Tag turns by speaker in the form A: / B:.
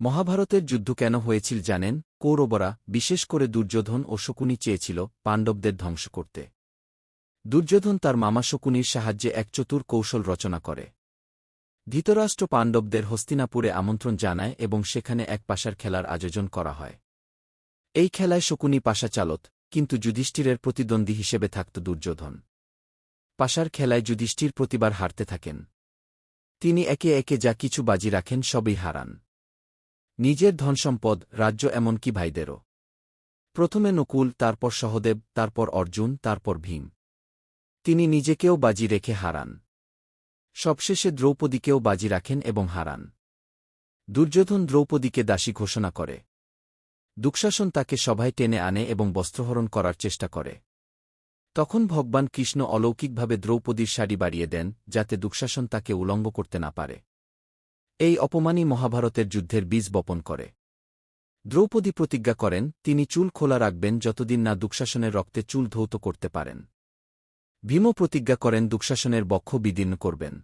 A: মহাভারতের যুদ্ধ কেন হয়েছিল জানেন? কৌরবরা, বিশেষ করে দুর্যোধন ও শকুনি চেয়েছিল পাণ্ডবদের ধ্বংস করতে। দুর্যোধন তার মামা শকুনির সাহায্যে এক চতুর কৌশল রচনা করে। ধৃতরাষ্ট্র পাণ্ডবদের হস্তিনাপুরে আমন্ত্রণ জানায় এবং সেখানে এক পাশার খেলার আয়োজন করা হয়। এই খেলায় শকুনি পাশা চালত, কিন্তু যুধিষ্ঠিরের প্রতিদ্বন্দ্বী হিসেবে থাকত দুর্যোধন। পাশার খেলায় যুধিষ্ঠির প্রতিবার হারতে থাকেন। তিনি একে একে যা কিছু বাজি রাখেন সবই হারান। নিজের ধনসম্পদ, রাজ্য, এমনকি ভাইদেরও। প্রথমে নকুল, তারপর সহদেব, তারপর অর্জুন, তারপর ভীম। তিনি নিজেকেও বাজি রেখে হারান। সবশেষে দ্রৌপদীকেও বাজি রাখেন এবং হারান। দুর্যোধন দ্রৌপদীকে দাসী ঘোষণা করে। দুঃশাসন তাকে সভায় টেনে আনে এবং বস্ত্রহরণ করার চেষ্টা করে। তখন ভগবান কৃষ্ণ অলৌকিকভাবে দ্রৌপদীর শাড়ি বাড়িয়ে দেন, যাতে দুঃশাসন তাকে উলঙ্গ করতে না পারে। এই অপমানই মহাভারতের যুদ্ধের বীজ বপন করে। দ্রৌপদী প্রতিজ্ঞা করেন তিনি চুল খোলা রাখবেন যতদিন না দুঃশাসনের রক্তে চুল ধৌত করতে পারেন। ভীমও প্রতিজ্ঞা করেন দুঃশাসনের বক্ষ বিদীর্ণ করবেন।